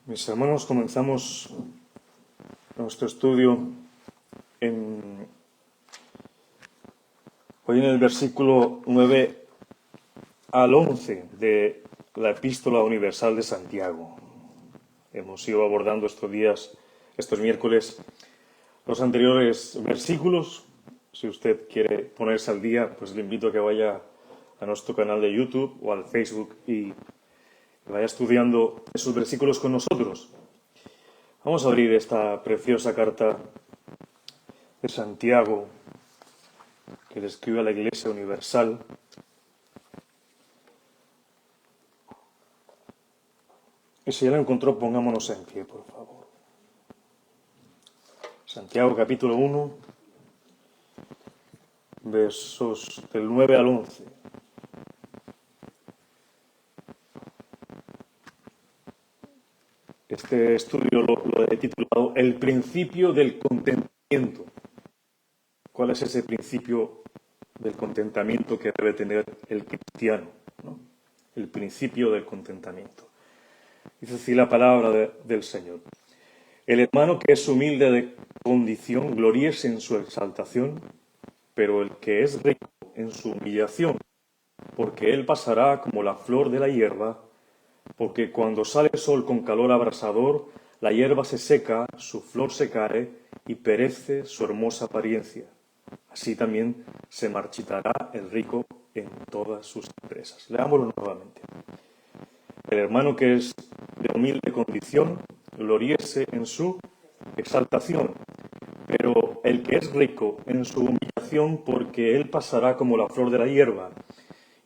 Mis hermanos, comenzamos nuestro estudio hoy en el versículo 9 al 11 de la Epístola Universal de Santiago. Hemos ido abordando estos miércoles, los anteriores versículos. Si usted quiere ponerse al día, pues le invito a que vaya a nuestro canal de YouTube o al Facebook y vaya estudiando esos versículos con nosotros. Vamos a abrir esta preciosa carta de Santiago que le escribe a la Iglesia Universal. Y si ya la encontró, pongámonos en pie, por favor. Santiago capítulo 1, versos del 9 al 11. Este estudio lo he titulado El principio del contentamiento. ¿Cuál es ese principio del contentamiento que debe tener el cristiano, ¿no? El principio del contentamiento. Dice así la palabra del Señor. El hermano que es humilde de condición, gloríese en su exaltación, pero el que es rico en su humillación, porque él pasará como la flor de la hierba, porque cuando sale el sol con calor abrasador, la hierba se seca, su flor se cae y perece su hermosa apariencia. Así también se marchitará el rico en todas sus empresas. Leámoslo nuevamente. El hermano que es de humilde condición, gloríese en su exaltación, pero el que es rico en su humillación, porque él pasará como la flor de la hierba,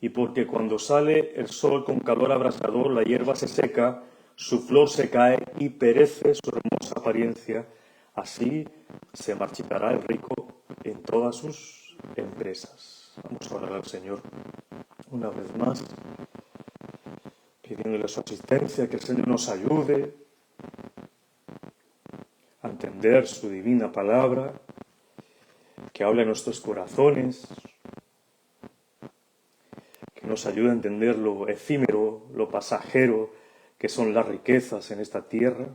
y porque cuando sale el sol con calor abrasador, la hierba se seca, su flor se cae y perece su hermosa apariencia. Así se marchitará el rico en todas sus empresas. Vamos a orar al Señor una vez más, pidiéndole su asistencia, que el Señor nos ayude a entender su divina palabra, que hable a nuestros corazones, que nos ayude a entender lo efímero, lo pasajero que son las riquezas en esta tierra,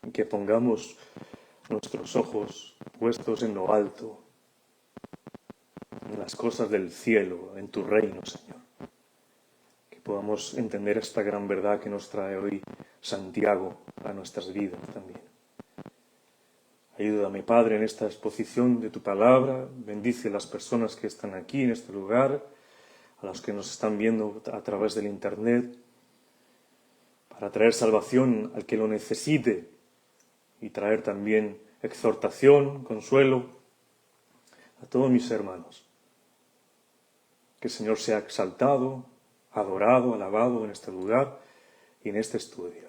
y que pongamos nuestros ojos puestos en lo alto, en las cosas del cielo, en tu reino, Señor. Que podamos entender esta gran verdad que nos trae hoy Santiago a nuestras vidas también. Ayúdame, Padre, en esta exposición de tu palabra. Bendice a las personas que están aquí en este lugar, a los que nos están viendo a través del Internet, para traer salvación al que lo necesite y traer también exhortación, consuelo a todos mis hermanos. Que el Señor sea exaltado, adorado, alabado en este lugar y en este estudio.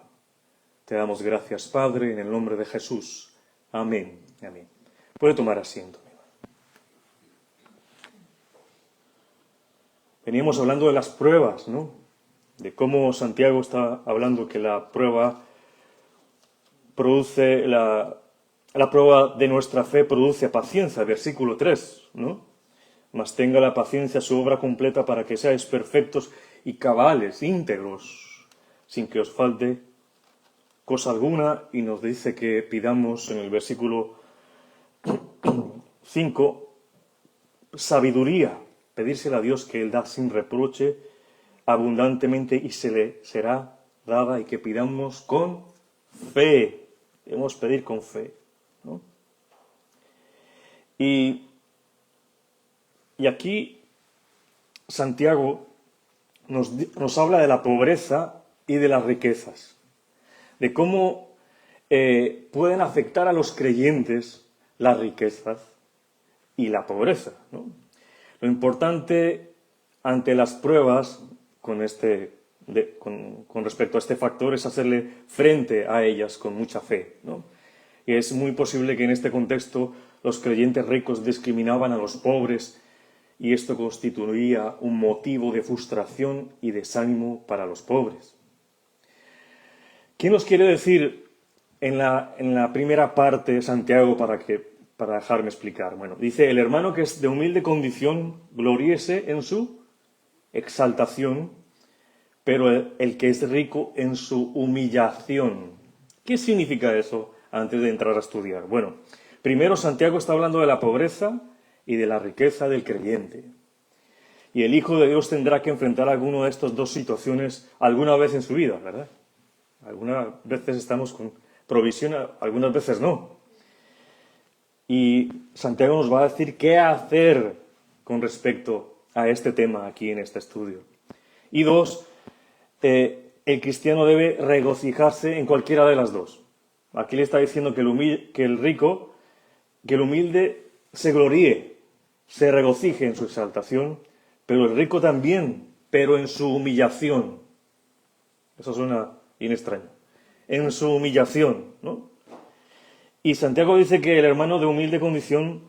Te damos gracias, Padre, en el nombre de Jesús. Amén. Amén. Puede tomar asiento. Veníamos hablando de las pruebas, ¿no? De cómo Santiago está hablando que la prueba produce, la prueba de nuestra fe produce paciencia, versículo 3, ¿no? Mas tenga la paciencia su obra completa para que seáis perfectos y cabales, íntegros, sin que os falte cosa alguna, y nos dice que pidamos en el versículo 5 sabiduría, pedírsela a Dios que Él da sin reproche abundantemente y se le será dada, y que pidamos con fe. Debemos pedir con fe, ¿no? Y aquí Santiago nos habla de la pobreza y de las riquezas, de cómo pueden afectar a los creyentes las riquezas y la pobreza, ¿no? Lo importante ante las pruebas con respecto a este factor es hacerle frente a ellas con mucha fe, ¿no? Y es muy posible que en este contexto los creyentes ricos discriminaban a los pobres, y esto constituía un motivo de frustración y desánimo para los pobres. ¿Qué nos quiere decir en la primera parte de Santiago para dejarme explicar? Bueno, dice, el hermano que es de humilde condición, gloríese en su exaltación, pero el que es rico en su humillación. ¿Qué significa eso antes de entrar a estudiar? Bueno, primero Santiago está hablando de la pobreza y de la riqueza del creyente. Y el Hijo de Dios tendrá que enfrentar alguna de estas dos situaciones alguna vez en su vida, ¿verdad? Algunas veces estamos con provisión, algunas veces no. Y Santiago nos va a decir qué hacer con respecto a este tema aquí en este estudio. Y dos, el cristiano debe regocijarse en cualquiera de las dos. Aquí le está diciendo que el rico, que el humilde se gloríe, se regocije en su exaltación, pero el rico también, pero en su humillación. Eso suena bien extraño. En su humillación, ¿no? Y Santiago dice que el hermano de humilde condición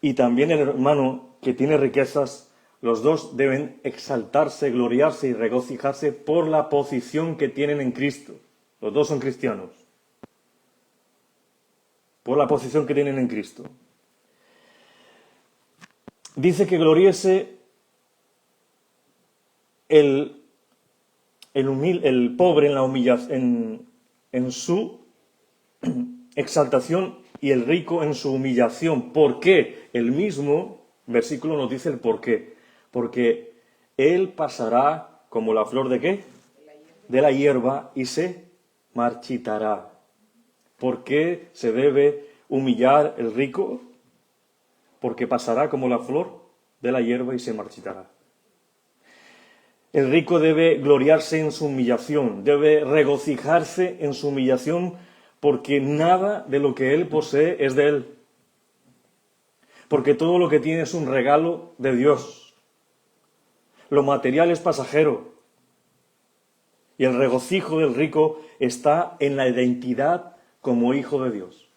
y también el hermano que tiene riquezas, los dos deben exaltarse, gloriarse y regocijarse por la posición que tienen en Cristo. Los dos son cristianos. Por la posición que tienen en Cristo. Dice que gloríese el pobre en la humillación, en su exaltación y el rico en su humillación. ¿Por qué? El mismo versículo nos dice el por qué. Porque él pasará como la flor de ¿qué? De la hierba y se marchitará. ¿Por qué se debe humillar el rico? Porque pasará como la flor de la hierba y se marchitará. El rico debe gloriarse en su humillación, debe regocijarse en su humillación, porque nada de lo que él posee es de él. Porque todo lo que tiene es un regalo de Dios. Lo material es pasajero. Y el regocijo del rico está en la identidad como hijo de Dios.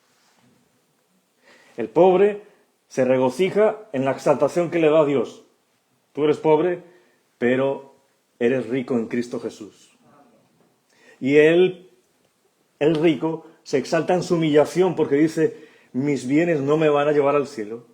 El pobre se regocija en la exaltación que le da Dios. Tú eres pobre, pero eres rico en Cristo Jesús. Y el rico se exalta en su humillación porque dice, mis bienes no me van a llevar al cielo.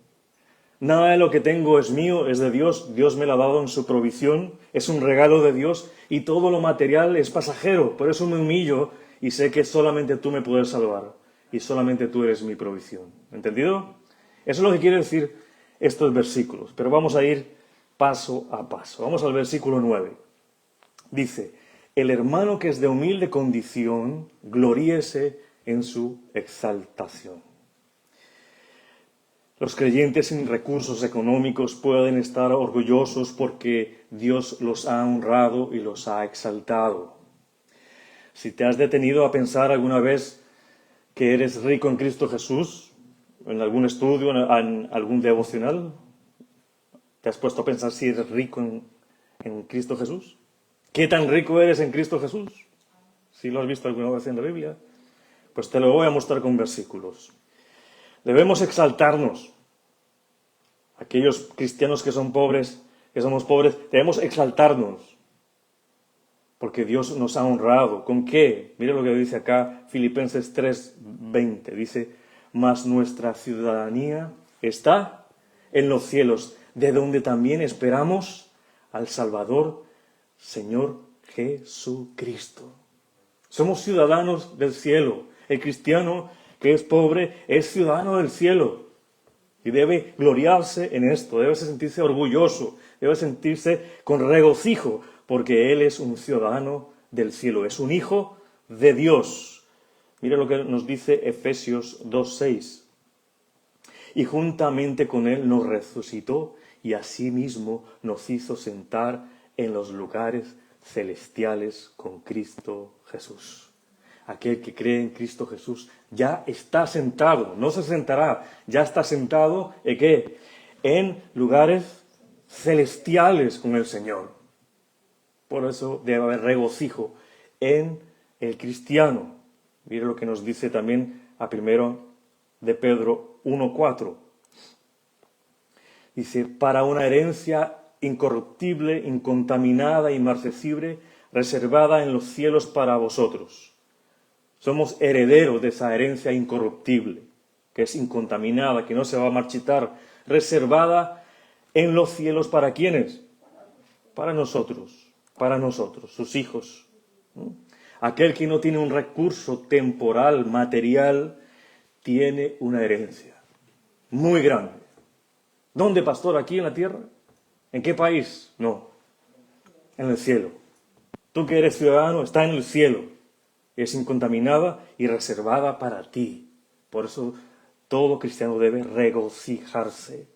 Nada de lo que tengo es mío, es de Dios. Dios me lo ha dado en su provisión, es un regalo de Dios y todo lo material es pasajero. Por eso me humillo y sé que solamente tú me puedes salvar y solamente tú eres mi provisión. ¿Entendido? Eso es lo que quiere decir estos versículos. Pero vamos a ir paso a paso. Vamos al versículo 9. Dice, el hermano que es de humilde condición, gloríese en su exaltación. Los creyentes sin recursos económicos pueden estar orgullosos porque Dios los ha honrado y los ha exaltado. Si te has detenido a pensar alguna vez que eres rico en Cristo Jesús, en algún estudio, en algún devocional, ¿te has puesto a pensar si eres rico en Cristo Jesús? ¿Qué tan rico eres en Cristo Jesús? ¿Si lo has visto alguna vez en la Biblia? Pues te lo voy a mostrar con versículos. Debemos exaltarnos. Aquellos cristianos que son pobres, que somos pobres, debemos exaltarnos. Porque Dios nos ha honrado. ¿Con qué? Mira lo que dice acá Filipenses 3:20. Dice, mas nuestra ciudadanía está en los cielos, de donde también esperamos al Salvador, Señor Jesucristo. Somos ciudadanos del cielo. El cristiano que es pobre es ciudadano del cielo y debe gloriarse en esto, debe sentirse orgulloso, debe sentirse con regocijo, porque él es un ciudadano del cielo, es un hijo de Dios. Mira lo que nos dice Efesios 2:6. Y juntamente con él nos resucitó y asimismo nos hizo sentar en los lugares celestiales con Cristo Jesús. Aquel que cree en Cristo Jesús ya está sentado, no se sentará, ya está sentado, ¿en qué? En lugares celestiales con el Señor. Por eso debe haber regocijo en el cristiano. Mire lo que nos dice también a primero de Pedro 1:4. Dice, para una herencia incorruptible, incontaminada, inmarcesible, reservada en los cielos para vosotros. Somos herederos de esa herencia incorruptible, que es incontaminada, que no se va a marchitar, reservada en los cielos ¿para quiénes? Para nosotros. para nosotros, sus hijos. ¿No? Aquel que no tiene un recurso temporal, material, tiene una herencia muy grande. ¿Dónde, pastor? ¿Aquí en la tierra? ¿En qué país? No, en el cielo. Tú que eres ciudadano, está en el cielo. Es incontaminada y reservada para ti. Por eso todo cristiano debe regocijarse.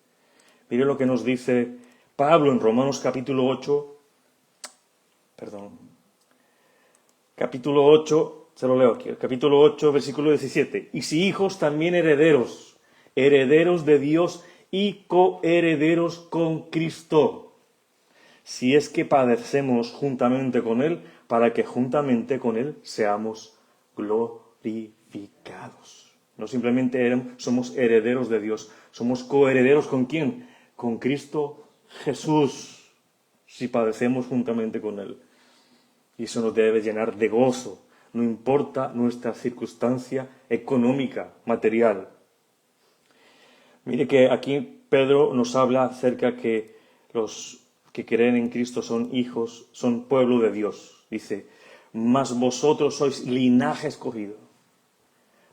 Mire lo que nos dice Pablo en Romanos capítulo 8. Capítulo 8, se lo leo aquí. El capítulo 8, versículo 17. Y si hijos, también herederos, herederos de Dios y coherederos con Cristo. Si es que padecemos juntamente con Él, para que juntamente con Él seamos glorificados. No simplemente somos herederos de Dios, somos coherederos ¿con quién? Con Cristo Jesús, si padecemos juntamente con Él. Y eso nos debe llenar de gozo, no importa nuestra circunstancia económica, material. Mire que aquí Pedro nos habla acerca que los que creen en Cristo son hijos, son pueblo de Dios. Dice, mas vosotros sois linaje escogido,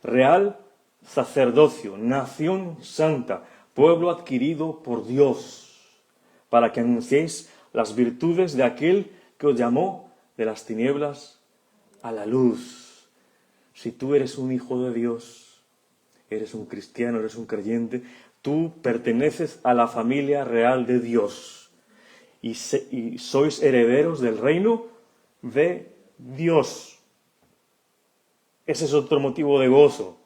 real sacerdocio, nación santa, pueblo adquirido por Dios, para que anunciéis las virtudes de aquel que os llamó de las tinieblas a la luz. Si tú eres un hijo de Dios, eres un cristiano, eres un creyente, tú perteneces a la familia real de Dios. Y sois herederos del reino de Dios. Ese es otro motivo de gozo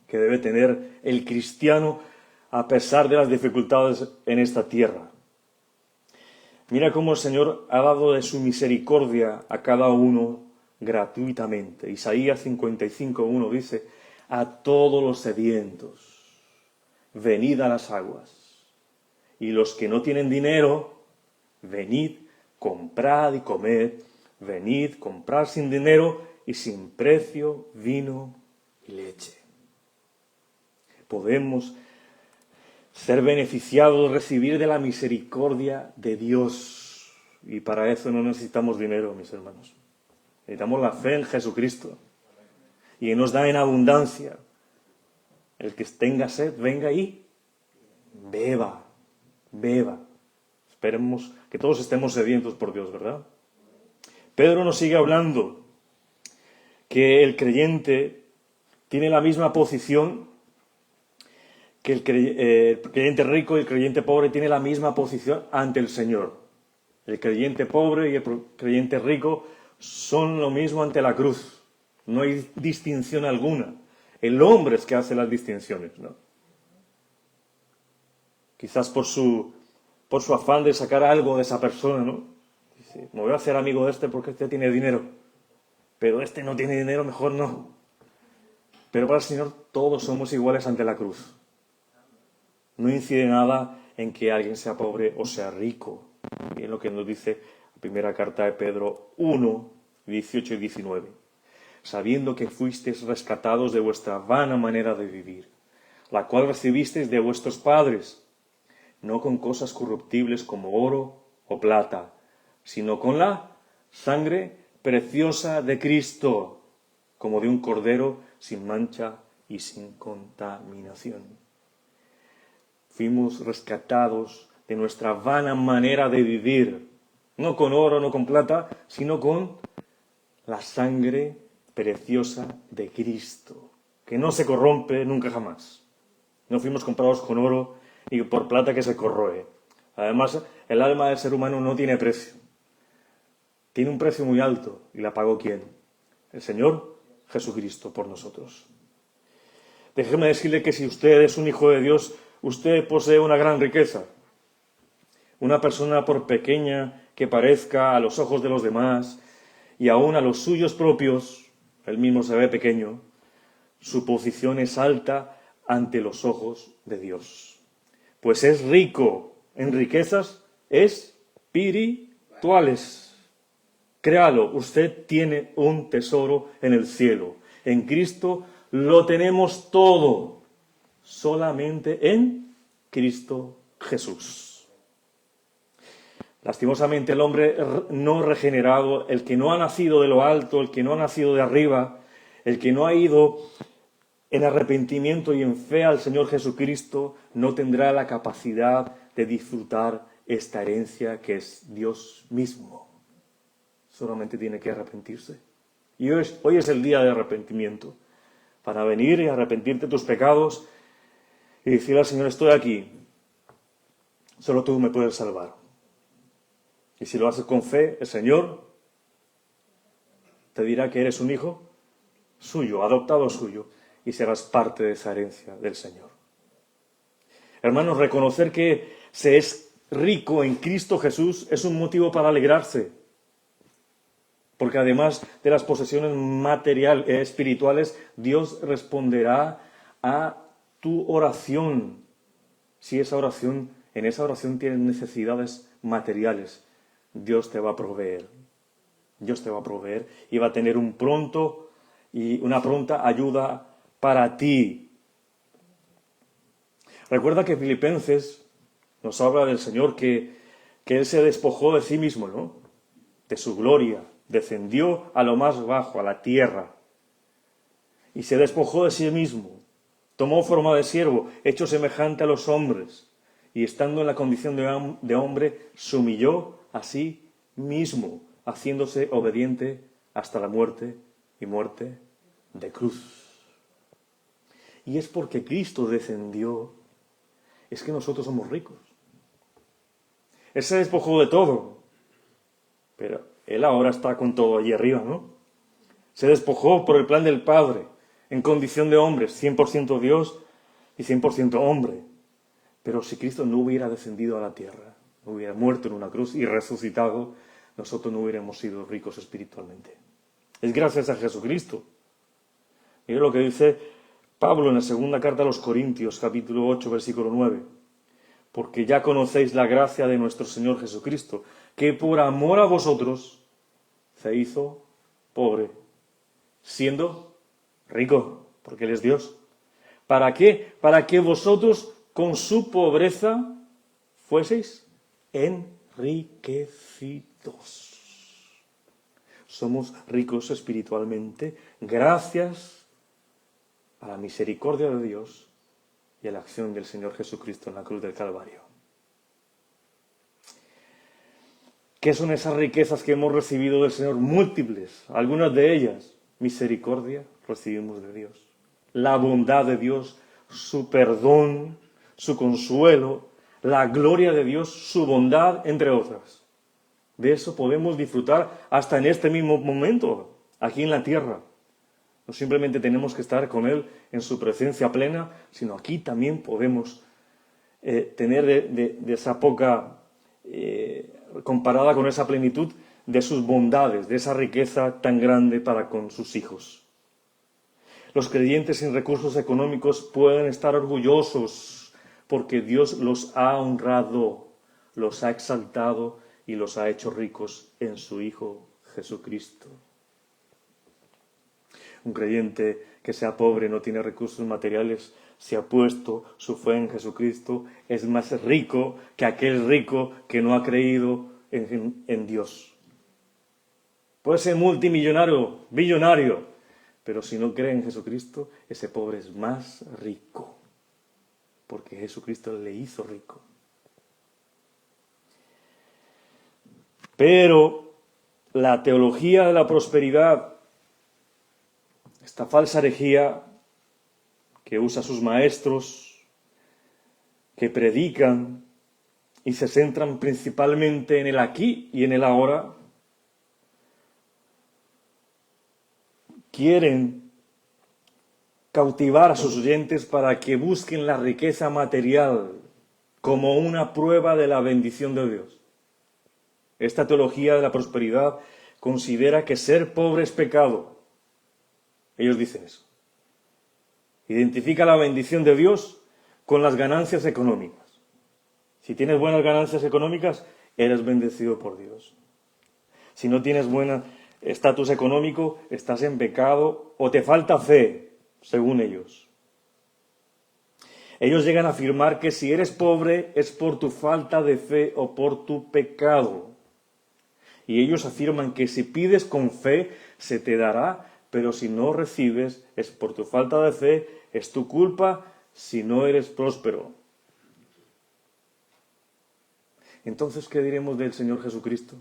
que debe tener el cristiano a pesar de las dificultades en esta tierra. Mira cómo el Señor ha dado de su misericordia a cada uno gratuitamente. Isaías 55:1 dice, a todos los sedientos, venid a las aguas. Y los que no tienen dinero, venid, comprad y comed, venid, comprad sin dinero y sin precio vino y leche. Podemos ser beneficiados, recibir de la misericordia de Dios. Y para eso no necesitamos dinero, mis hermanos. Necesitamos la fe en Jesucristo. Y Él nos da en abundancia. El que tenga sed, venga y beba, beba. Esperemos que todos estemos sedientos por Dios, ¿verdad? Pedro nos sigue hablando que el creyente tiene la misma posición, que el creyente rico y el creyente pobre tiene la misma posición ante el Señor. El creyente pobre y el creyente rico son lo mismo ante la cruz. No hay distinción alguna. El hombre es que hace las distinciones, ¿no? Quizás por su afán de sacar algo de esa persona, ¿no? Dice, me voy a hacer amigo de este porque este tiene dinero, pero este no tiene dinero, mejor no. Pero para el Señor todos somos iguales ante la cruz. No incide nada en que alguien sea pobre o sea rico. Y es lo que nos dice la primera carta de Pedro 1, 18 y 19. Sabiendo que fuisteis rescatados de vuestra vana manera de vivir, la cual recibisteis de vuestros padres, no con cosas corruptibles como oro o plata, sino con la sangre preciosa de Cristo, como de un cordero sin mancha y sin contaminación. Fuimos rescatados de nuestra vana manera de vivir, no con oro, no con plata, sino con la sangre preciosa de Cristo, que no se corrompe nunca jamás. No fuimos comprados con oro y por plata que se corroe. Además, el alma del ser humano no tiene precio. Tiene un precio muy alto. ¿Y la pagó quién? El Señor Jesucristo por nosotros. Déjeme decirle que si usted es un hijo de Dios, usted posee una gran riqueza. Una persona, por pequeña que parezca a los ojos de los demás y aún a los suyos propios, él mismo se ve pequeño, su posición es alta ante los ojos de Dios. Pues es rico en riquezas espirituales. Créalo, usted tiene un tesoro en el cielo. En Cristo lo tenemos todo. Solamente en Cristo Jesús. Lastimosamente el hombre no regenerado, el que no ha nacido de lo alto, el que no ha nacido de arriba, el que no ha ido en arrepentimiento y en fe al Señor Jesucristo, no tendrá la capacidad de disfrutar esta herencia que es Dios mismo. Solamente tiene que arrepentirse. Y hoy es el día de arrepentimiento, para venir y arrepentirte de tus pecados y decirle al Señor, estoy aquí, solo tú me puedes salvar. Y si lo haces con fe, el Señor te dirá que eres un hijo suyo, adoptado suyo, y serás parte de esa herencia del Señor. Hermanos, reconocer que se es rico en Cristo Jesús es un motivo para alegrarse. Porque además de las posesiones espirituales, Dios responderá a tu oración. Si en esa oración tienes necesidades materiales, Dios te va a proveer. Dios te va a proveer y va a tener una pronta ayuda para ti. Recuerda que Filipenses nos habla del Señor que Él se despojó de sí mismo, ¿no? De su gloria. Descendió a lo más bajo, a la tierra. Y se despojó de sí mismo. Tomó forma de siervo, hecho semejante a los hombres. Y estando en la condición de hombre, se humilló a sí mismo, haciéndose obediente hasta la muerte y muerte de cruz. Y es porque Cristo descendió, es que nosotros somos ricos. Él se despojó de todo, pero Él ahora está con todo allí arriba, ¿no? Se despojó por el plan del Padre, en condición de hombre, 100% Dios y 100% hombre. Pero si Cristo no hubiera descendido a la tierra, no hubiera muerto en una cruz y resucitado, nosotros no hubiéramos sido ricos espiritualmente. Es gracias a Jesucristo. Mira lo que dice Pablo en la segunda carta a los Corintios, capítulo 8, versículo 9. Porque ya conocéis la gracia de nuestro Señor Jesucristo, que por amor a vosotros se hizo pobre, siendo rico, porque Él es Dios. ¿Para qué? Para que vosotros con su pobreza fueseis enriquecidos. Somos ricos espiritualmente gracias a la misericordia de Dios y a la acción del Señor Jesucristo en la cruz del Calvario. ¿Qué son esas riquezas que hemos recibido del Señor? Múltiples, algunas de ellas. Misericordia recibimos de Dios. La bondad de Dios, su perdón, su consuelo, la gloria de Dios, su bondad, entre otras. De eso podemos disfrutar hasta en este mismo momento, aquí en la tierra. No simplemente tenemos que estar con Él en su presencia plena, sino aquí también podemos tener de esa poca, comparada con esa plenitud, de sus bondades, de esa riqueza tan grande para con sus hijos. Los creyentes sin recursos económicos pueden estar orgullosos porque Dios los ha honrado, los ha exaltado y los ha hecho ricos en su Hijo Jesucristo. Un creyente que sea pobre, no tiene recursos materiales, si ha puesto su fe en Jesucristo, es más rico que aquel rico que no ha creído en Dios. Puede ser multimillonario, billonario, pero si no cree en Jesucristo, ese pobre es más rico, porque Jesucristo le hizo rico. Pero la teología de la prosperidad, esta falsa herejía que usa sus maestros, que predican y se centran principalmente en el aquí y en el ahora, quieren cautivar a sus oyentes para que busquen la riqueza material como una prueba de la bendición de Dios. Esta teología de la prosperidad considera que ser pobre es pecado. Ellos dicen eso. Identifica la bendición de Dios con las ganancias económicas. Si tienes buenas ganancias económicas, eres bendecido por Dios. Si no tienes buen estatus económico, estás en pecado o te falta fe, según ellos. Ellos llegan a afirmar que si eres pobre es por tu falta de fe o por tu pecado. Y ellos afirman que si pides con fe se te dará, pero si no recibes es por tu falta de fe, es tu culpa si no eres próspero. Entonces, ¿qué diremos del Señor Jesucristo?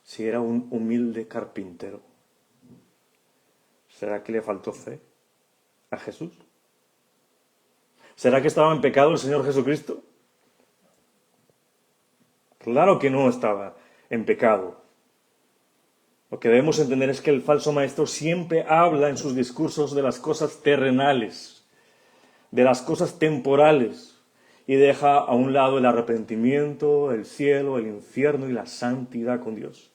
Si era un humilde carpintero, ¿será que le faltó fe a Jesús? ¿Será que estaba en pecado el Señor Jesucristo? Claro que no estaba en pecado. Lo que debemos entender es que el falso maestro siempre habla en sus discursos de las cosas terrenales, de las cosas temporales, y deja a un lado el arrepentimiento, el cielo, el infierno y la santidad con Dios.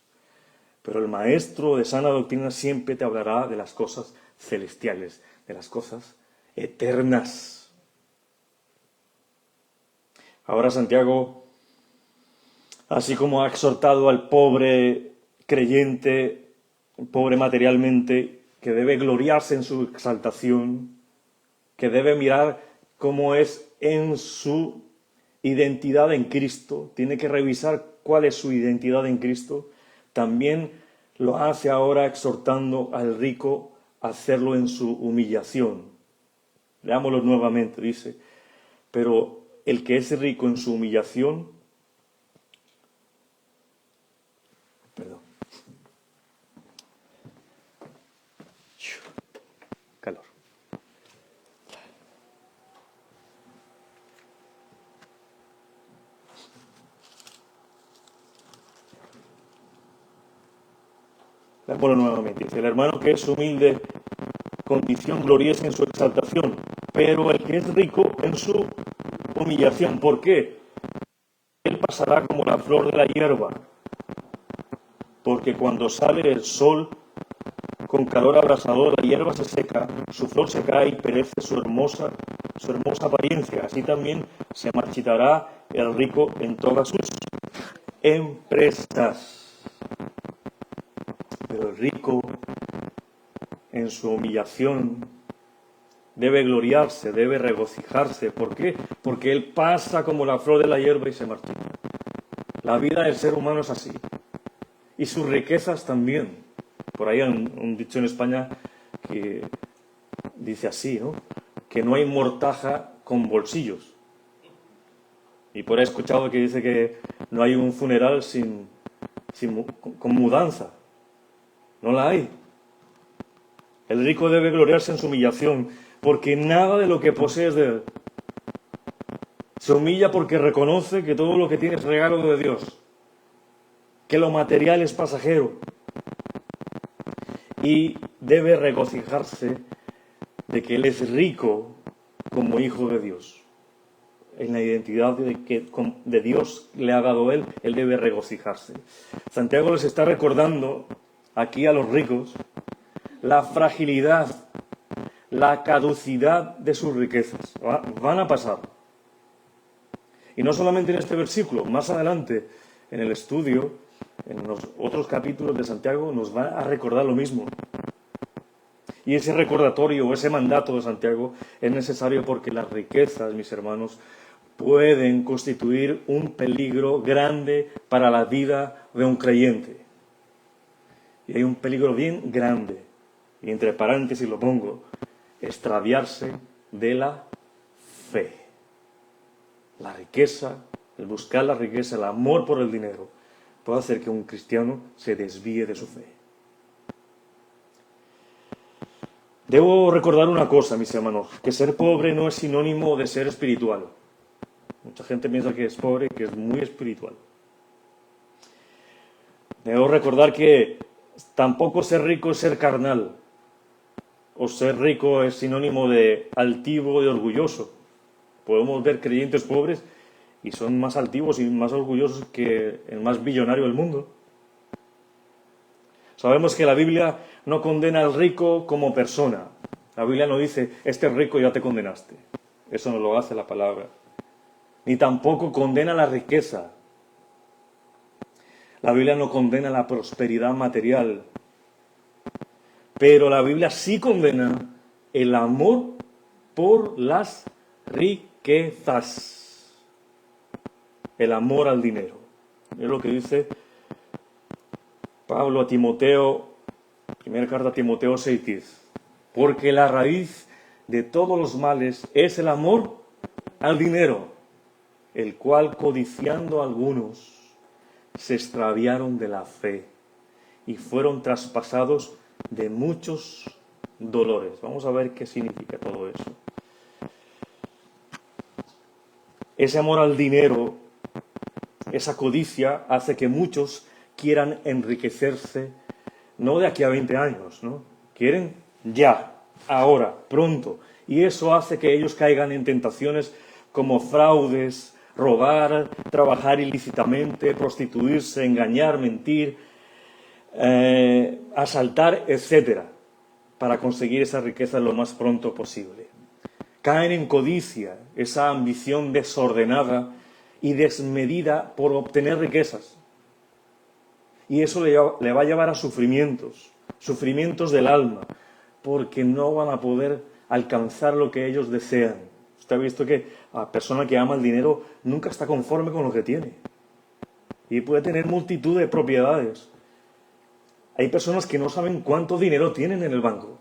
Pero el maestro de sana doctrina siempre te hablará de las cosas celestiales, de las cosas eternas. Ahora Santiago, así como ha exhortado al pobre creyente, pobre materialmente, que debe gloriarse en su exaltación, que debe mirar cómo es en su identidad en Cristo, tiene que revisar cuál es su identidad en Cristo, también lo hace ahora exhortando al rico a hacerlo en su humillación. Leámoslo nuevamente, dice, pero el que es rico en su humillación, calor. Leámoslo nuevamente, dice, el hermano que es humilde condición gloriese en su exaltación, pero el que es rico en su humillación. ¿Por qué? Él pasará como la flor de la hierba, porque cuando sale el sol con calor abrasador, la hierba se seca, su flor se cae y perece su hermosa apariencia. Así también se marchitará el rico en todas sus empresas. Pero el rico, en su humillación, debe gloriarse, debe regocijarse. ¿Por qué? Porque él pasa como la flor de la hierba y se marchita. La vida del ser humano es así. Y sus riquezas también. Por ahí hay un dicho en España que dice así, ¿no? Que no hay mortaja con bolsillos. Y por ahí he escuchado que dice que no hay un funeral con mudanza. No la hay. El rico debe gloriarse en su humillación, porque nada de lo que posee es de él. Se humilla porque reconoce que todo lo que tiene es regalo de Dios, que lo material es pasajero, y debe regocijarse de que él es rico como hijo de Dios. En la identidad de Dios le ha dado él debe regocijarse. Santiago les está recordando aquí a los ricos la fragilidad, la caducidad de sus riquezas. Van a pasar. Y no solamente en este versículo, más adelante en el estudio, en los otros capítulos de Santiago, nos va a recordar lo mismo. Y ese recordatorio o ese mandato de Santiago es necesario porque las riquezas, mis hermanos, pueden constituir un peligro grande para la vida de un creyente. Y hay un peligro bien grande, y entre paréntesis lo pongo, extraviarse de la fe. La riqueza, el buscar la riqueza, el amor por el dinero, puede hacer que un cristiano se desvíe de su fe. Debo recordar una cosa, mis hermanos, que ser pobre no es sinónimo de ser espiritual. Mucha gente piensa que es pobre y que es muy espiritual. Debo recordar que tampoco ser rico es ser carnal. O ser rico es sinónimo de altivo y orgulloso. Podemos ver creyentes pobres y son más altivos y más orgullosos que el más billonario del mundo. Sabemos que la Biblia no condena al rico como persona. La Biblia no dice, este rico ya te condenaste. Eso no lo hace la palabra. Ni tampoco condena la riqueza. La Biblia no condena la prosperidad material. Pero la Biblia sí condena el amor por las riquezas. El amor al dinero. Es lo que dice Pablo a Timoteo, primera carta a Timoteo 6:10. Porque la raíz de todos los males es el amor al dinero, el cual codiciando algunos se extraviaron de la fe y fueron traspasados de muchos dolores. Vamos a ver qué significa todo eso. Ese amor al dinero, esa codicia, hace que muchos quieran enriquecerse, no de aquí a 20 años, ¿no? Quieren ya, ahora, pronto. Y eso hace que ellos caigan en tentaciones como fraudes, robar, trabajar ilícitamente, prostituirse, engañar, mentir, asaltar, etcétera, para conseguir esa riqueza lo más pronto posible. Caen en codicia, esa ambición desordenada y desmedida por obtener riquezas. Y eso le va a llevar a sufrimientos del alma, porque no van a poder alcanzar lo que ellos desean. Usted ha visto que la persona que ama el dinero nunca está conforme con lo que tiene. Y puede tener multitud de propiedades. Hay personas que no saben cuánto dinero tienen en el banco.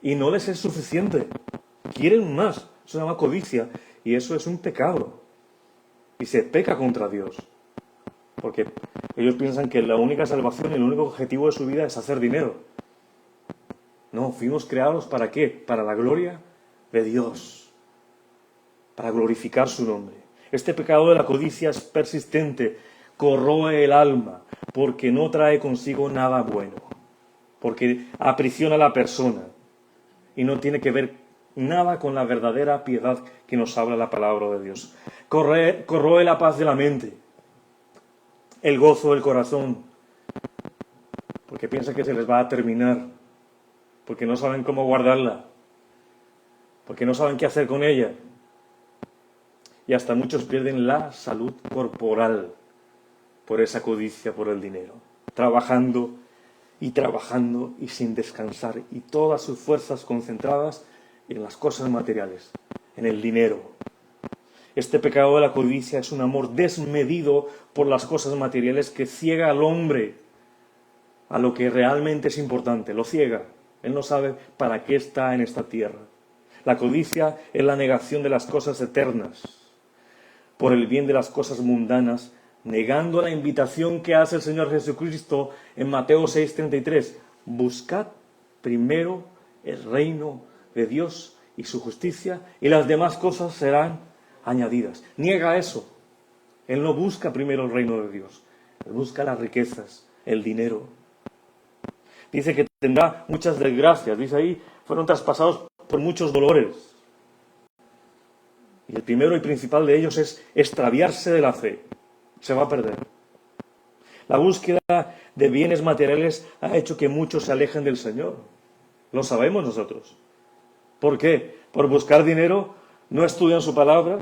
Y no les es suficiente. Quieren más. Eso se llama codicia. Y eso es un pecado. Y se peca contra Dios. Porque ellos piensan que la única salvación y el único objetivo de su vida es hacer dinero. No, fuimos creados ¿para qué? Para la gloria de Dios. Para glorificar su nombre. Este pecado de la codicia es persistente, corroe el alma, porque no trae consigo nada bueno. Porque aprisiona a la persona y no tiene que ver nada con la verdadera piedad que nos habla la palabra de Dios. Corroe la paz de la mente, el gozo del corazón, porque piensa que se les va a terminar, porque no saben cómo guardarla, porque no saben qué hacer con ella. Y hasta muchos pierden la salud corporal por esa codicia por el dinero, trabajando y sin descansar, y todas sus fuerzas concentradas en las cosas materiales, en el dinero. Este pecado de la codicia es un amor desmedido por las cosas materiales que ciega al hombre a lo que realmente es importante, lo ciega. Él no sabe para qué está en esta tierra. La codicia es la negación de las cosas eternas por el bien de las cosas mundanas, negando la invitación que hace el Señor Jesucristo en Mateo 6:33. Buscad primero el reino de Dios y su justicia, y las demás cosas serán añadidas. Niega eso. Él no busca primero el reino de Dios. Él busca las riquezas, el dinero. Dice que tendrá muchas desgracias. Dice ahí, fueron traspasados por muchos dolores. Y el primero y principal de ellos es extraviarse de la fe. Se va a perder. La búsqueda de bienes materiales ha hecho que muchos se alejen del Señor. Lo sabemos nosotros. ¿Por qué? Por buscar dinero no estudian su palabra.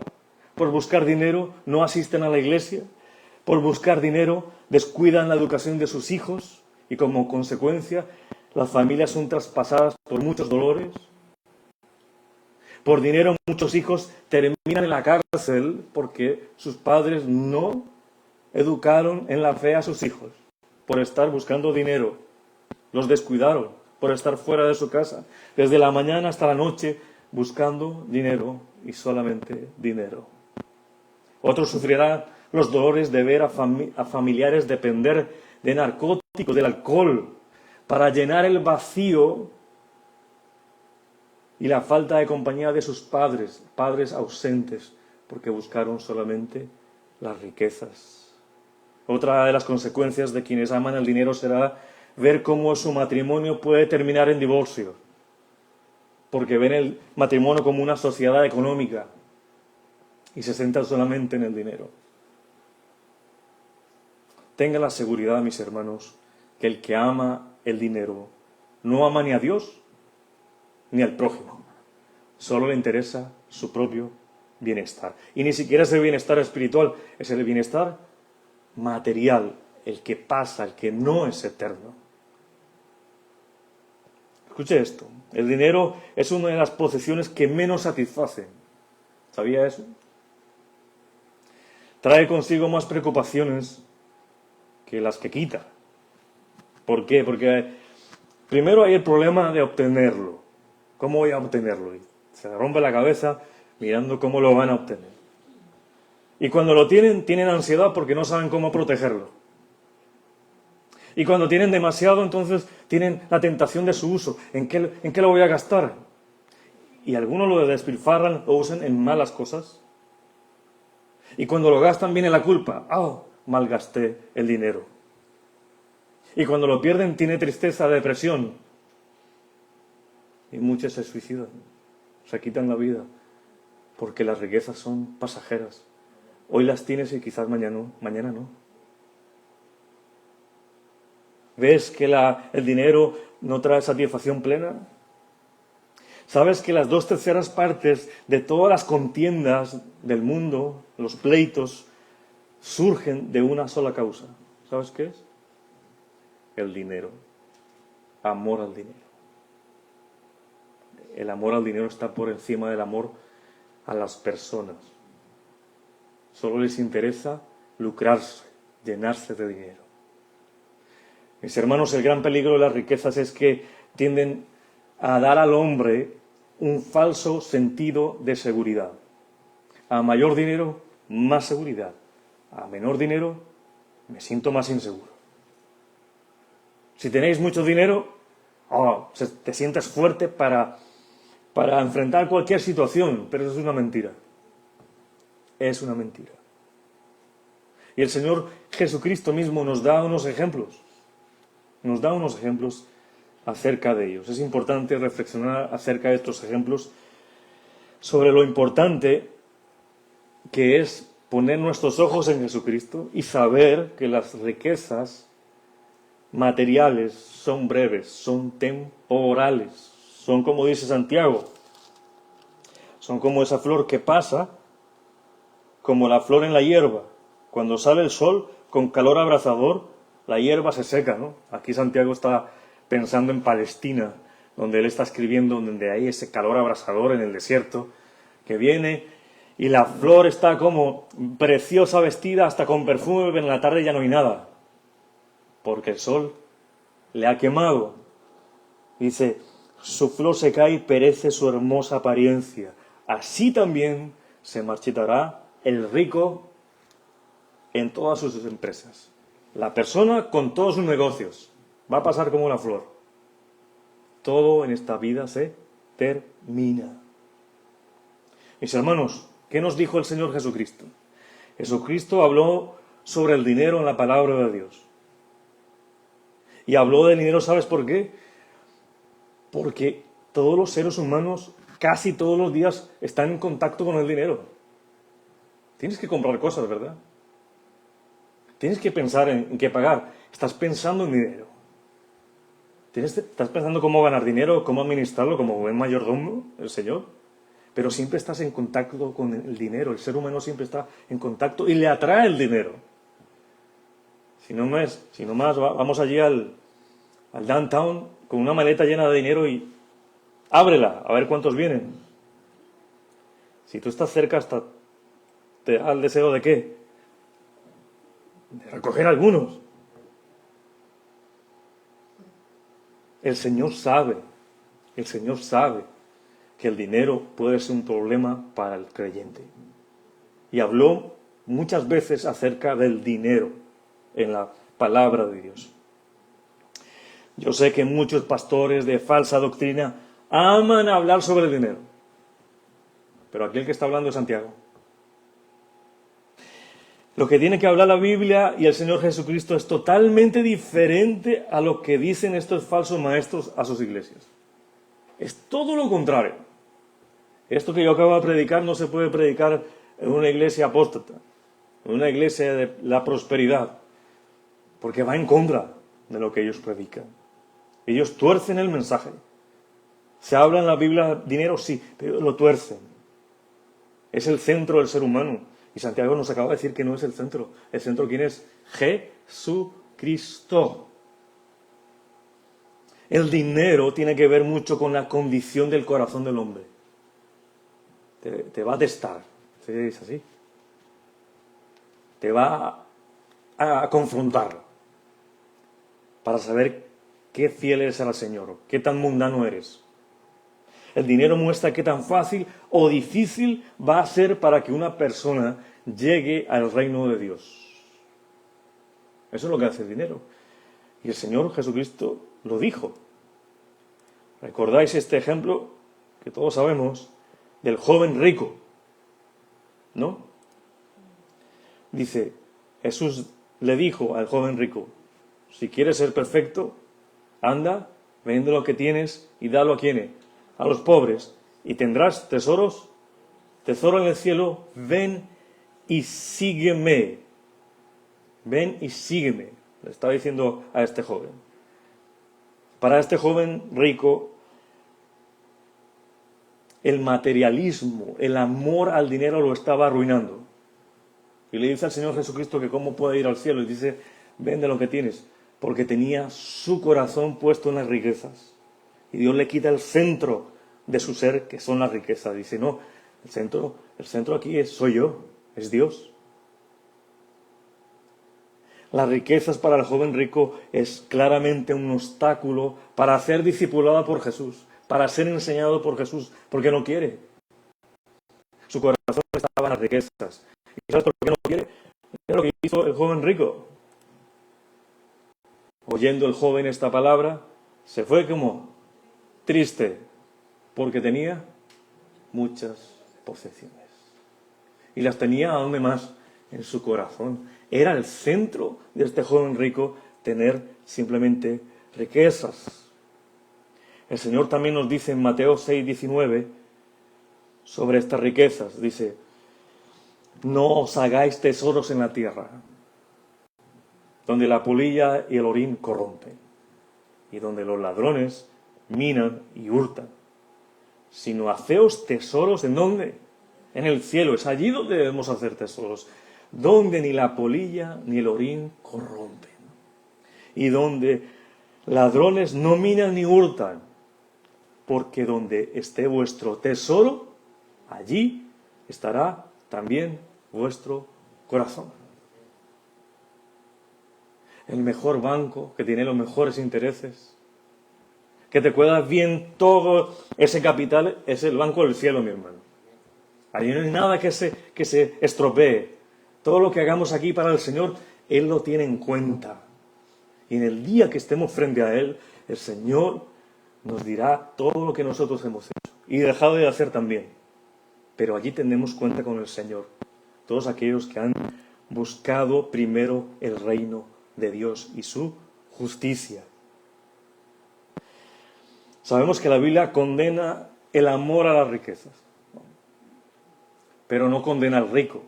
Por buscar dinero no asisten a la iglesia. Por buscar dinero descuidan la educación de sus hijos. Y como consecuencia, las familias son traspasadas por muchos dolores. Por dinero muchos hijos terminan en la cárcel porque sus padres no educaron en la fe a sus hijos. Por estar buscando dinero. Los descuidaron por estar fuera de su casa. Desde la mañana hasta la noche buscando dinero y solamente dinero. Otros sufrirán los dolores de ver a familiares depender de narcóticos, del alcohol, para llenar el vacío y la falta de compañía de sus padres ausentes, porque buscaron solamente las riquezas. Otra de las consecuencias de quienes aman el dinero será ver cómo su matrimonio puede terminar en divorcio, porque ven el matrimonio como una sociedad económica y se centran solamente en el dinero. Tengan la seguridad, mis hermanos, que el que ama el dinero no ama ni a Dios ni al prójimo. Solo le interesa su propio bienestar. Y ni siquiera es el bienestar espiritual, es el bienestar material, el que pasa, el que no es eterno. Escuche esto. El dinero es una de las posesiones que menos satisfacen. ¿Sabía eso? Trae consigo más preocupaciones que las que quita. ¿Por qué? Porque primero hay el problema de obtenerlo. ¿Cómo voy a obtenerlo? Y se rompe la cabeza mirando cómo lo van a obtener. Y cuando lo tienen, tienen ansiedad porque no saben cómo protegerlo. Y cuando tienen demasiado, entonces tienen la tentación de su uso. ¿En qué lo voy a gastar? Y algunos lo despilfarran o usan en malas cosas. Y cuando lo gastan viene la culpa. ¡Ah! Malgasté el dinero. Y cuando lo pierden tiene tristeza, depresión. Y muchos se suicidan. Se quitan la vida. Porque las riquezas son pasajeras. Hoy las tienes y quizás mañana no. ¿Ves que el dinero no trae satisfacción plena? ¿Sabes que las 2/3 partes de todas las contiendas del mundo, los pleitos, surgen de una sola causa? ¿Sabes qué es? El dinero. Amor al dinero. El amor al dinero está por encima del amor a las personas. Solo les interesa lucrarse, llenarse de dinero. Mis hermanos, el gran peligro de las riquezas es que tienden a dar al hombre un falso sentido de seguridad. A mayor dinero, más seguridad. A menor dinero, me siento más inseguro. Si tenéis mucho dinero, te sientes fuerte para enfrentar cualquier situación, pero eso es una mentira. Es una mentira. Y el Señor Jesucristo mismo nos da unos ejemplos. Nos da unos ejemplos acerca de ellos. Es importante reflexionar acerca de estos ejemplos sobre lo importante que es poner nuestros ojos en Jesucristo y saber que las riquezas materiales son breves, son temporales, son como dice Santiago, son como esa flor que pasa, como la flor en la hierba. Cuando sale el sol con calor abrasador, la hierba se seca, ¿no? Aquí Santiago está pensando en Palestina, donde él está escribiendo, donde hay ese calor abrasador en el desierto, que viene y la flor está como preciosa vestida, hasta con perfume, pero en la tarde ya no hay nada, porque el sol le ha quemado. Dice, su flor se cae y perece su hermosa apariencia. Así también se marchitará el rico en todas sus empresas. La persona con todos sus negocios va a pasar como la flor. Todo en esta vida se termina. Mis hermanos, ¿qué nos dijo el Señor Jesucristo? Jesucristo habló sobre el dinero en la palabra de Dios. Y habló del dinero, ¿sabes por qué? Porque todos los seres humanos, casi todos los días, están en contacto con el dinero. Tienes que comprar cosas, ¿verdad? Tienes que pensar en qué pagar. Estás pensando en dinero. Estás pensando cómo ganar dinero, cómo administrarlo, como buen mayordomo, el Señor. Pero siempre estás en contacto con el dinero. El ser humano siempre está en contacto y le atrae el dinero. Si no más, vamos allí al downtown con una maleta llena de dinero y ábrela, a ver cuántos vienen. Si tú estás cerca, hasta te da el deseo de ¿qué? De recoger algunos. El Señor sabe que el dinero puede ser un problema para el creyente. Y habló muchas veces acerca del dinero en la palabra de Dios. Yo sé que muchos pastores de falsa doctrina aman hablar sobre el dinero. Pero aquí el que está hablando es Santiago. Lo que tiene que hablar la Biblia y el Señor Jesucristo es totalmente diferente a lo que dicen estos falsos maestros a sus iglesias. Es todo lo contrario. Esto que yo acabo de predicar no se puede predicar en una iglesia apóstata, en una iglesia de la prosperidad, porque va en contra de lo que ellos predican. Ellos tuercen el mensaje. Se habla en la Biblia dinero, sí, pero lo tuercen. Es el centro del ser humano. Y Santiago nos acaba de decir que no es el centro. ¿El centro quién es? Jesucristo. El dinero tiene que ver mucho con la condición del corazón del hombre. Te va a testar, ¿se dice así? Te va a confrontar para saber qué fiel eres al Señor, qué tan mundano eres. El dinero muestra qué tan fácil o difícil va a ser para que una persona llegue al reino de Dios. Eso es lo que hace el dinero. Y el Señor Jesucristo lo dijo. ¿Recordáis este ejemplo que todos sabemos del joven rico? ¿No? Dice, Jesús le dijo al joven rico, si quieres ser perfecto, anda, vende lo que tienes y dalo a quienes, a los pobres, y tendrás tesoro en el cielo, ven y sígueme. Ven y sígueme, le estaba diciendo a este joven. Para este joven rico, el materialismo, el amor al dinero lo estaba arruinando. Y le dice al Señor Jesucristo que cómo puede ir al cielo. Y dice, vende lo que tienes. Porque tenía su corazón puesto en las riquezas. Y Dios le quita el centro de su ser, que son las riquezas. Dice, no, el centro aquí soy yo, es Dios. Las riquezas para el joven rico es claramente un obstáculo para ser discipulado por Jesús, para ser enseñado por Jesús, porque no quiere. Su corazón estaba en las riquezas. ¿Y sabes por qué no quiere? Es lo que hizo el joven rico. Oyendo el joven esta palabra, se fue como triste, porque tenía muchas posesiones. Y las tenía, ¿a dónde más? En su corazón. Era el centro de este joven rico tener simplemente riquezas. El Señor también nos dice en Mateo 6:19 sobre estas riquezas. Dice, no os hagáis tesoros en la tierra, donde la polilla y el orín corrompen, y donde los ladrones minan y hurtan, sino haceos tesoros, ¿en dónde? En el cielo. Es allí donde debemos hacer tesoros, donde ni la polilla ni el orín corrompen, y donde ladrones no minan ni hurtan, porque donde esté vuestro tesoro, allí estará también vuestro corazón. El mejor banco, que tiene los mejores intereses, que te cuida bien todo ese capital, es el banco del cielo, mi hermano. Allí no hay nada que se estropee. Todo lo que hagamos aquí para el Señor, Él lo tiene en cuenta. Y en el día que estemos frente a Él, el Señor nos dirá todo lo que nosotros hemos hecho y dejado de hacer también. Pero allí tenemos cuenta con el Señor. Todos aquellos que han buscado primero el reino de Dios y su justicia. Sabemos que la Biblia condena el amor a las riquezas, pero no condena al rico.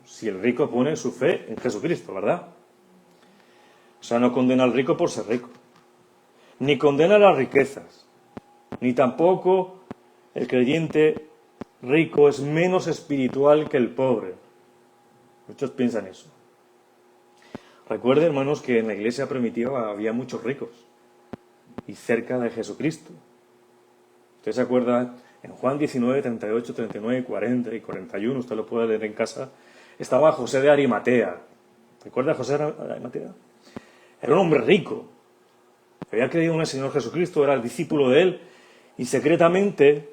Si el rico pone su fe en Jesucristo, ¿verdad? O sea, no condena al rico por ser rico. Ni condena las riquezas. Ni tampoco el creyente rico es menos espiritual que el pobre. Muchos piensan eso. Recuerden, hermanos, que en la iglesia primitiva había muchos ricos. Y cerca de Jesucristo. Usted se acuerda, en Juan 19, 38, 39, 40 y 41, usted lo puede leer en casa, estaba José de Arimatea. ¿Recuerda a José de Arimatea? Era un hombre rico. Había creído en el Señor Jesucristo, era el discípulo de Él, y secretamente,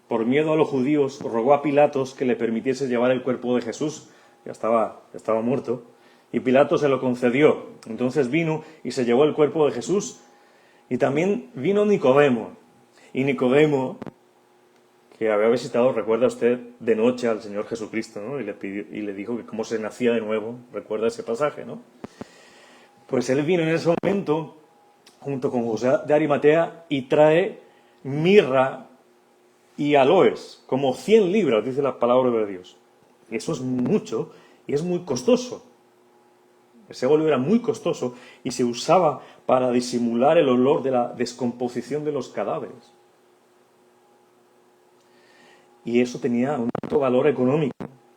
por miedo a los judíos, rogó a Pilatos que le permitiese llevar el cuerpo de Jesús. Ya estaba muerto. Y Pilato se lo concedió. Entonces vino y se llevó el cuerpo de Jesús. Y también vino Nicodemo. Y Nicodemo, que había visitado, recuerda usted, de noche al Señor Jesucristo, ¿no? Y le dijo que cómo se nacía de nuevo. Recuerda ese pasaje, ¿no? Pues él vino en ese momento, junto con José de Arimatea, y trae mirra y aloes, como 100 libras, dice la palabra de Dios. Y eso es mucho y es muy costoso. Ese óleo era muy costoso y se usaba para disimular el olor de la descomposición de los cadáveres. Y eso tenía un alto valor económico.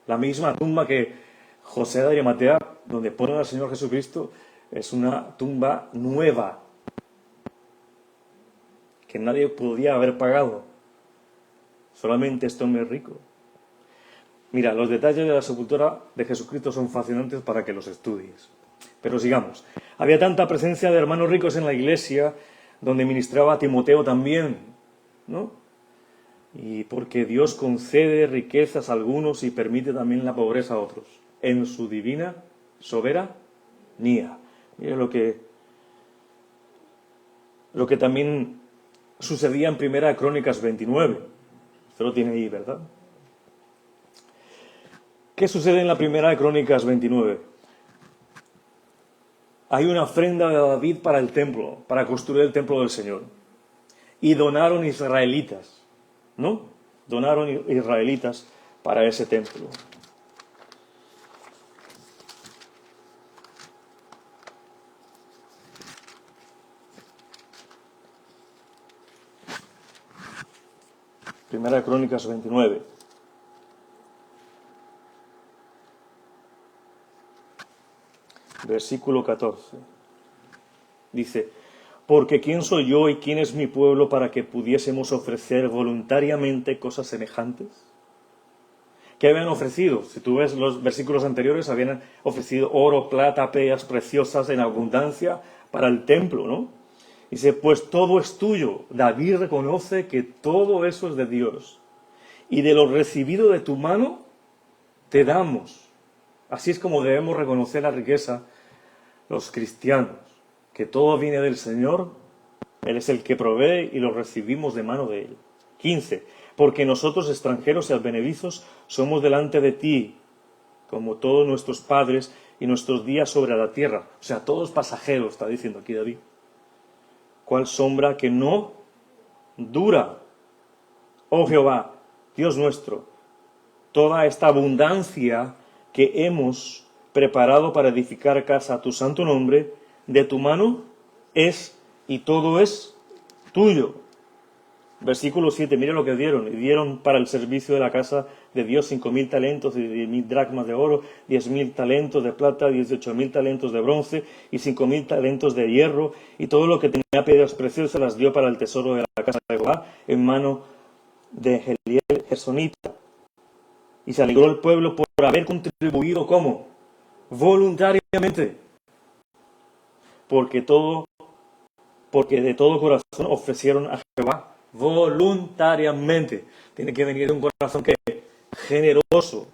La misma tumba que José de Arimatea, donde ponen al Señor Jesucristo, es una tumba nueva. que nadie podía haber pagado. Solamente este hombre rico. Mira, los detalles de la sepultura de Jesucristo son fascinantes para que los estudies. Pero sigamos. Había tanta presencia de hermanos ricos en la iglesia, donde ministraba Timoteo también, ¿no? Y porque Dios concede riquezas a algunos y permite también la pobreza a otros, en su divina soberanía. Mira lo que también sucedía en Primera Crónicas 29. Usted lo tiene ahí, ¿verdad? ¿Qué sucede en la Primera Crónicas 29? Hay una ofrenda de David para el templo, para construir el templo del Señor. Y donaron israelitas, ¿no? Donaron israelitas para ese templo. Primera Crónicas 29. Versículo 14. Dice: porque ¿quién soy yo y quién es mi pueblo para que pudiésemos ofrecer voluntariamente cosas semejantes? ¿Qué habían ofrecido? Si tú ves los versículos anteriores, habían ofrecido oro, plata, perlas preciosas en abundancia para el templo, ¿no? Dice, pues todo es tuyo. David reconoce que todo eso es de Dios. Y de lo recibido de tu mano, te damos. Así es como debemos reconocer la riqueza los cristianos, que todo viene del Señor, Él es el que provee y lo recibimos de mano de Él. 15. Porque nosotros extranjeros y advenedizos somos delante de ti, como todos nuestros padres y nuestros días sobre la tierra. O sea, todos pasajeros, está diciendo aquí David. ¿Cuál sombra que no dura? Oh Jehová, Dios nuestro, toda esta abundancia que hemos preparado para edificar casa a tu santo nombre, de tu mano es y todo es tuyo. Versículo 7, mira lo que dieron. Y dieron para el servicio de la casa de Dios 5.000 talentos y 10.000 dracmas de oro, 10.000 talentos de plata, 18.000 talentos de bronce y 5.000 talentos de hierro. Y todo lo que tenía piedras preciosas las dio para el tesoro de la casa de Jehová en mano de Geliel Gersonita. Y se alegró el pueblo por haber contribuido, ¿cómo? Voluntariamente. Porque de todo corazón ofrecieron a Jehová voluntariamente. Tiene que venir de un corazón que generoso.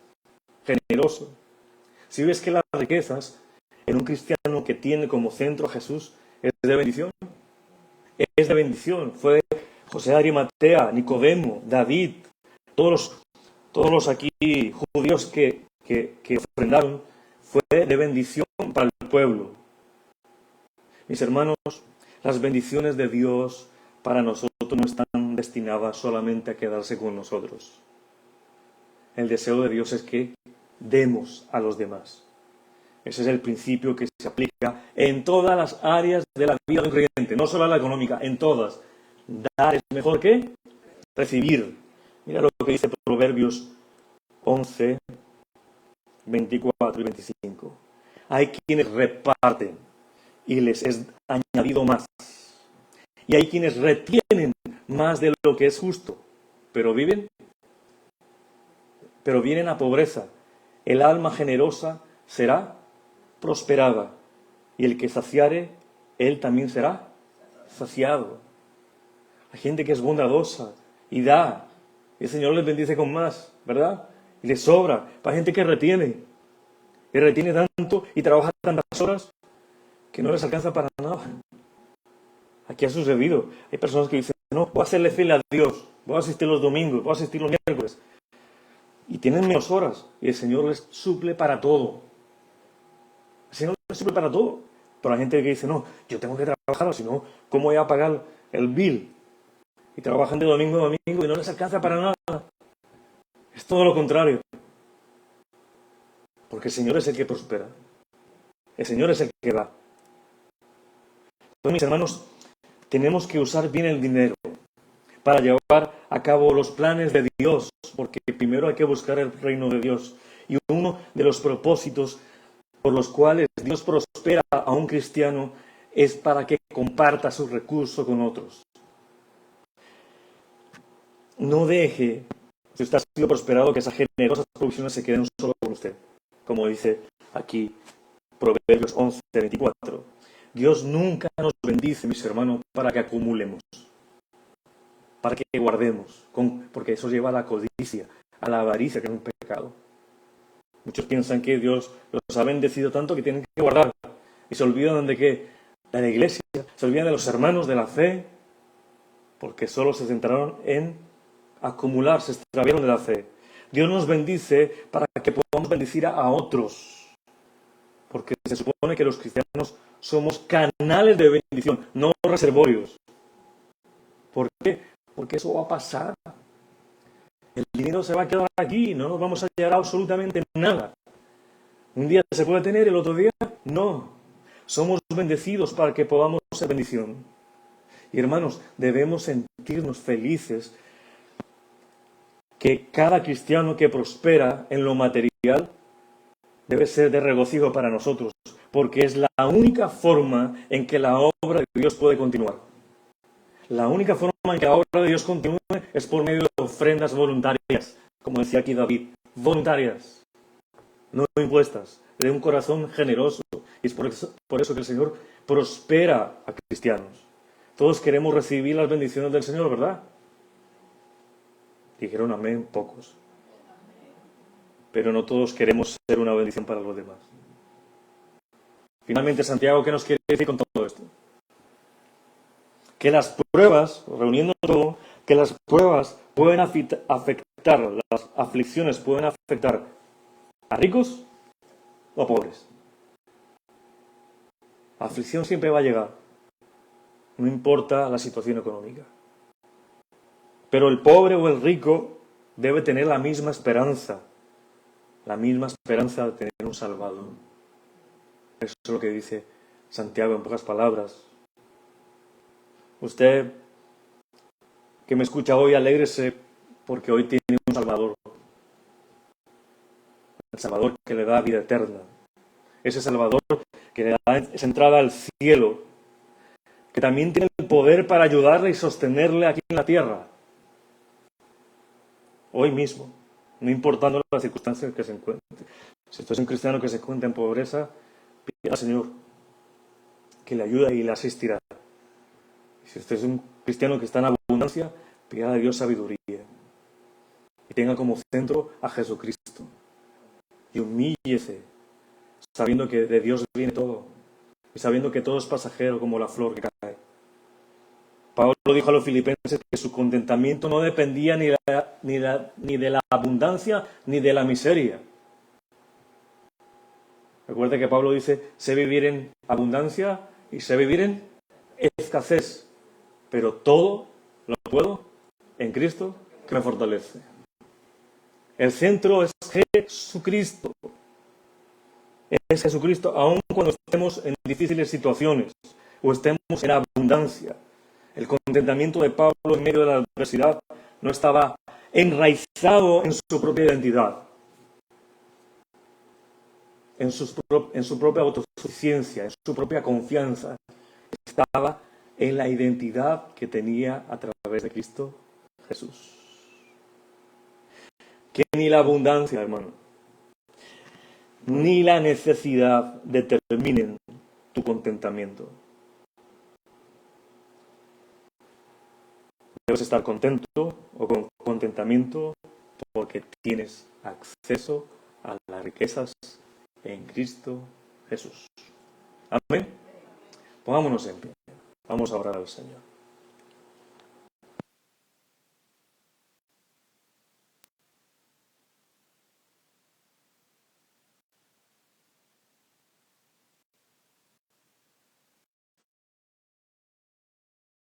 Si ves que las riquezas en un cristiano que tiene como centro a Jesús es de bendición, es de bendición. Fue José de Arimatea, Nicodemo, David, todos los aquí judíos que ofrendaron, fue de bendición para el pueblo. Mis hermanos, las bendiciones de Dios para nosotros no están destinadas solamente a quedarse con nosotros. El deseo de Dios es que demos a los demás. Ese es el principio que se aplica en todas las áreas de la vida de un creyente, no solo en la económica, en todas. Dar es mejor que recibir. Mira lo que dice Proverbios 11, 24 y 25. Hay quienes reparten y les es añadido más. Y hay quienes retienen más de lo que es justo, pero vienen a pobreza. El alma generosa será prosperada, y el que saciare, él también será saciado. Hay gente que es bondadosa y da, y el Señor les bendice con más, ¿verdad? Y les sobra. Hay gente que retiene tanto y trabaja tantas horas que no les alcanza para nada. Aquí ha sucedido. Hay personas que dicen, no, voy a hacerle fiel a Dios, voy a asistir los domingos, voy a asistir los miércoles. Y tienen menos horas y el Señor les suple para todo. El Señor les suple para todo. Pero hay gente que dice, no, yo tengo que trabajar, o si no, ¿cómo voy a pagar el bill? Y trabajan de domingo a domingo y no les alcanza para nada. Es todo lo contrario. Porque el Señor es el que prospera. El Señor es el que da. Entonces, mis hermanos, tenemos que usar bien el dinero para llevar a cabo los planes de Dios, porque primero hay que buscar el reino de Dios. Y uno de los propósitos por los cuales Dios prospera a un cristiano es para que comparta sus recursos con otros. no deje, si usted ha sido prosperado, que esas generosas provisiones se queden solo con usted. Como dice aquí Proverbios 11:24. Dios nunca nos bendice, mis hermanos, para que acumulemos, para que guardemos, porque eso lleva a la codicia, a la avaricia, que es un pecado. Muchos piensan que Dios los ha bendecido tanto que tienen que guardar, y se olvidan de que de la iglesia, se olvidan de los hermanos, de la fe, porque solo se centraron en acumular, se extraviaron de la fe. Dios nos bendice para que podamos bendecir a otros, porque se supone que los cristianos somos canales de bendición, no reservorios. ¿Por qué? Porque eso va a pasar. El dinero se va a quedar aquí, no nos vamos a llegar a absolutamente nada. Un día se puede tener, el otro día no. Somos bendecidos para que podamos ser bendición. Y hermanos, debemos sentirnos felices que cada cristiano que prospera en lo material debe ser de regocijo para nosotros, porque es la única forma en que la obra de Dios puede continuar. La única forma en que la obra de Dios continúe es por medio de ofrendas voluntarias, como decía aquí David, voluntarias, no impuestas, de un corazón generoso. Y es por eso que el Señor prospera a cristianos. Todos queremos recibir las bendiciones del Señor, ¿verdad? Dijeron amén pocos. Pero no todos queremos ser una bendición para los demás. Finalmente, Santiago, ¿qué nos quiere decir con todo esto? Que las pruebas, reuniendo todo, que las pruebas pueden afectar, las aflicciones pueden afectar a ricos o a pobres. La aflicción siempre va a llegar, no importa la situación económica. Pero el pobre o el rico debe tener la misma esperanza de tener un Salvador. Eso es lo que dice Santiago en pocas palabras. Usted que me escucha hoy, alégrese porque hoy tiene un Salvador. El Salvador que le da vida eterna. Ese Salvador que le da esa entrada al cielo, que también tiene el poder para ayudarle y sostenerle aquí en la tierra. Hoy mismo, no importando las circunstancias que se encuentre. Si usted es un cristiano que se encuentra en pobreza, pida al Señor que le ayude y le asistirá. Si usted es un cristiano que está en abundancia, pida a Dios sabiduría. Y tenga como centro a Jesucristo. Y humíllese, sabiendo que de Dios viene todo. Y sabiendo que todo es pasajero como la flor que cae. Pablo dijo a los filipenses que su contentamiento no dependía ni de la abundancia ni de la miseria. Recuerde que Pablo dice, sé vivir en abundancia y sé vivir en escasez. Pero todo lo puedo en Cristo que me fortalece. El centro es Jesucristo. Es Jesucristo, aun cuando estemos en difíciles situaciones o estemos en abundancia. El contentamiento de Pablo en medio de la adversidad no estaba enraizado en su propia identidad, en su propia autosuficiencia, en su propia confianza. Estaba en la identidad que tenía a través de Cristo Jesús. Que ni la abundancia, hermano, ni la necesidad determinen tu contentamiento. Debes estar contento o con contentamiento porque tienes acceso a las riquezas en Cristo Jesús. Amén. Pongámonos en pie. Vamos a orar al Señor.